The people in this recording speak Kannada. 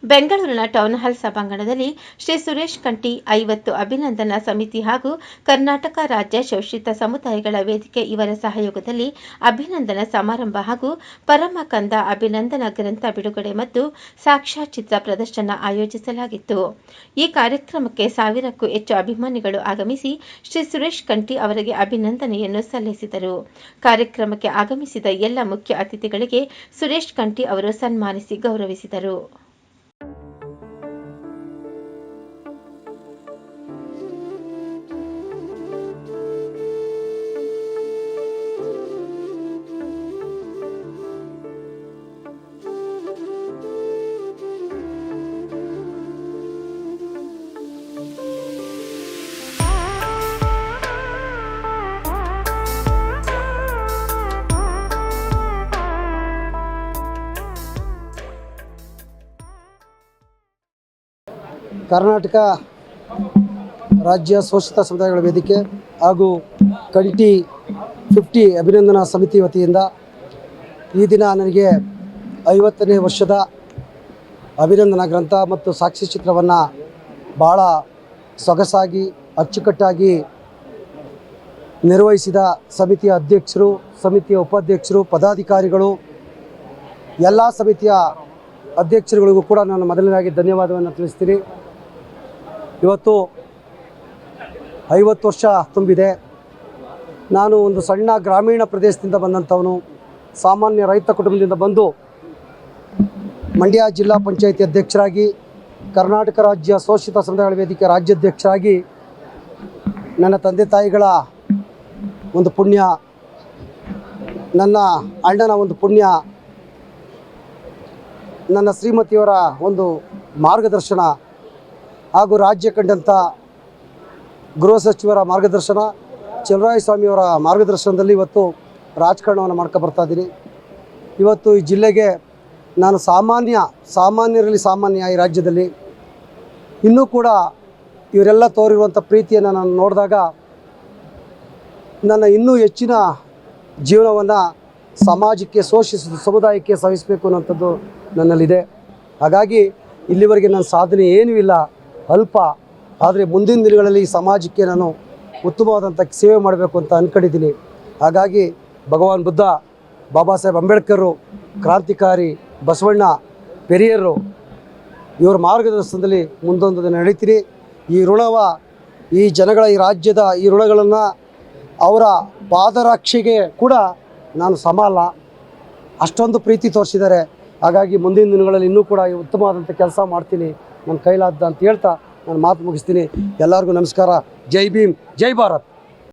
ಬೆಂಗಳೂರಿನ ಟೌನ್ ಹಾಲ್ ಸಭಾಂಗಣದಲ್ಲಿ ಶ್ರೀ ಸುರೇಶ್ ಕಂಠಿ 50 ಅಭಿನಂದನಾ ಸಮಿತಿ ಹಾಗೂ ಕರ್ನಾಟಕ ರಾಜ್ಯ ಶೋಷಿತ ಸಮುದಾಯಗಳ ವೇದಿಕೆ ಇವರ ಸಹಯೋಗದಲ್ಲಿ ಅಭಿನಂದನಾ ಸಮಾರಂಭ ಹಾಗೂ ಪರಮ ಕಂದ ಅಭಿನಂದನಾ ಗ್ರಂಥ ಬಿಡುಗಡೆ ಮತ್ತು ಸಾಕ್ಷ್ಯಚಿತ್ರ ಪ್ರದರ್ಶನ ಆಯೋಜಿಸಲಾಗಿತ್ತು. ಈ ಕಾರ್ಯಕ್ರಮಕ್ಕೆ 1000ಕ್ಕೂ ಹೆಚ್ಚು ಅಭಿಮಾನಿಗಳು ಆಗಮಿಸಿ ಶ್ರೀ ಸುರೇಶ್ ಕಂಠಿ ಅವರಿಗೆ ಅಭಿನಂದನೆಯನ್ನು ಸಲ್ಲಿಸಿದರು. ಕಾರ್ಯಕ್ರಮಕ್ಕೆ ಆಗಮಿಸಿದ ಎಲ್ಲ ಮುಖ್ಯ ಅತಿಥಿಗಳಿಗೆ ಸುರೇಶ್ ಕಂಠಿ ಅವರು ಸನ್ಮಾನಿಸಿ ಗೌರವಿಸಿದರು. ಕರ್ನಾಟಕ ರಾಜ್ಯ ಶೋಷಿತ ಸಮುದಾಯಗಳ ವೇದಿಕೆ ಹಾಗೂ ಕಂಠಿ 50 ಅಭಿನಂದನಾ ಸಮಿತಿ ವತಿಯಿಂದ ಈ ದಿನ ನನಗೆ 50ನೇ ವರ್ಷದ ಅಭಿನಂದನಾ ಗ್ರಂಥ ಮತ್ತು ಸಾಕ್ಷ್ಯಚಿತ್ರವನ್ನು ಭಾಳ ಸೊಗಸಾಗಿ ಅಚ್ಚುಕಟ್ಟಾಗಿ ನಿರ್ವಹಿಸಿದ ಸಮಿತಿಯ ಅಧ್ಯಕ್ಷರು, ಸಮಿತಿಯ ಉಪಾಧ್ಯಕ್ಷರು, ಪದಾಧಿಕಾರಿಗಳು, ಎಲ್ಲ ಸಮಿತಿಯ ಅಧ್ಯಕ್ಷರುಗಳಿಗೂ ಕೂಡ ನಾನು ಮೊದಲನೇದಾಗಿ ಧನ್ಯವಾದವನ್ನು ತಿಳಿಸ್ತೀನಿ. ಇವತ್ತು 50 ವರ್ಷ ತುಂಬಿದೆ. ನಾನು ಒಂದು ಸಣ್ಣ ಗ್ರಾಮೀಣ ಪ್ರದೇಶದಿಂದ ಬಂದಂಥವನು, ಸಾಮಾನ್ಯ ರೈತ ಕುಟುಂಬದಿಂದ ಬಂದು ಮಂಡ್ಯ ಜಿಲ್ಲಾ ಪಂಚಾಯಿತಿ ಅಧ್ಯಕ್ಷರಾಗಿ, ಕರ್ನಾಟಕ ರಾಜ್ಯ ಶೋಷಿತ ಸಮುದಾಯಗಳ ವೇದಿಕೆ ರಾಜ್ಯಾಧ್ಯಕ್ಷರಾಗಿ ನನ್ನ ತಂದೆ ತಾಯಿಗಳ ಒಂದು ಪುಣ್ಯ, ನನ್ನ ಅಣ್ಣನ ಒಂದು ಪುಣ್ಯ, ನನ್ನ ಶ್ರೀಮತಿಯವರ ಒಂದು ಮಾರ್ಗದರ್ಶನ ಹಾಗೂ ರಾಜ್ಯ ಕಂಡಂಥ ಗೃಹ ಸಚಿವರ ಮಾರ್ಗದರ್ಶನ, ಚಲರಾಯಸ್ವಾಮಿಯವರ ಮಾರ್ಗದರ್ಶನದಲ್ಲಿ ಇವತ್ತು ರಾಜಕಾರಣವನ್ನು ಮಾಡ್ಕೊ ಬರ್ತಾಯಿದ್ದೀನಿ. ಇವತ್ತು ಈ ಜಿಲ್ಲೆಗೆ ನಾನು ಸಾಮಾನ್ಯರಲ್ಲಿ ಸಾಮಾನ್ಯ ಈ ರಾಜ್ಯದಲ್ಲಿ ಇನ್ನೂ ಕೂಡ ಇವರೆಲ್ಲ ತೋರಿರುವಂಥ ಪ್ರೀತಿಯನ್ನು ನಾನು ನೋಡಿದಾಗ ನನ್ನ ಇನ್ನೂ ಹೆಚ್ಚಿನ ಜೀವನವನ್ನು ಸಮಾಜಕ್ಕೆ, ಶೋಷಿಸಿದ ಸಮುದಾಯಕ್ಕೆ ಸವಿಸಬೇಕು ಅನ್ನೋಂಥದ್ದು ನನ್ನಲ್ಲಿದೆ. ಹಾಗಾಗಿ ಇಲ್ಲಿವರೆಗೆ ನನ್ನ ಸಾಧನೆ ಏನೂ ಇಲ್ಲ, ಅಲ್ಪ. ಆದರೆ ಮುಂದಿನ ದಿನಗಳಲ್ಲಿ ಈ ಸಮಾಜಕ್ಕೆ ನಾನು ಉತ್ತಮವಾದಂಥ ಸೇವೆ ಮಾಡಬೇಕು ಅಂತ ಅಂದ್ಕೊಂಡಿದ್ದೀನಿ. ಹಾಗಾಗಿ ಭಗವಾನ್ ಬುದ್ಧ, ಬಾಬಾ ಸಾಹೇಬ್ ಅಂಬೇಡ್ಕರು, ಕ್ರಾಂತಿಕಾರಿ ಬಸವಣ್ಣ, ಪೆರಿಯರು ಇವರ ಮಾರ್ಗದರ್ಶನದಲ್ಲಿ ಮುಂದೊಂದು ನಡೀತೀನಿ. ಈ ಈ ಜನಗಳ, ಈ ರಾಜ್ಯದ ಈ ಋಣಗಳನ್ನು ಅವರ ಪಾದರಕ್ಷೆಗೆ ಕೂಡ ನಾನು ಸಮ ಅಲ್ಲ, ಅಷ್ಟೊಂದು ಪ್ರೀತಿ ತೋರಿಸಿದ್ದಾರೆ. ಹಾಗಾಗಿ ಮುಂದಿನ ದಿನಗಳಲ್ಲಿ ಇನ್ನೂ ಕೂಡ ಉತ್ತಮವಾದಂಥ ಕೆಲಸ ಮಾಡ್ತೀನಿ ನನ್ನ ಕೈಲಾದ ಅಂತ ಹೇಳ್ತಾ ನಾನು ಮಾತು ಮುಗಿಸ್ತೀನಿ. ಎಲ್ಲರಿಗೂ ನಮಸ್ಕಾರ. ಜೈ ಭೀಮ್, ಜೈ ಭಾರತ್.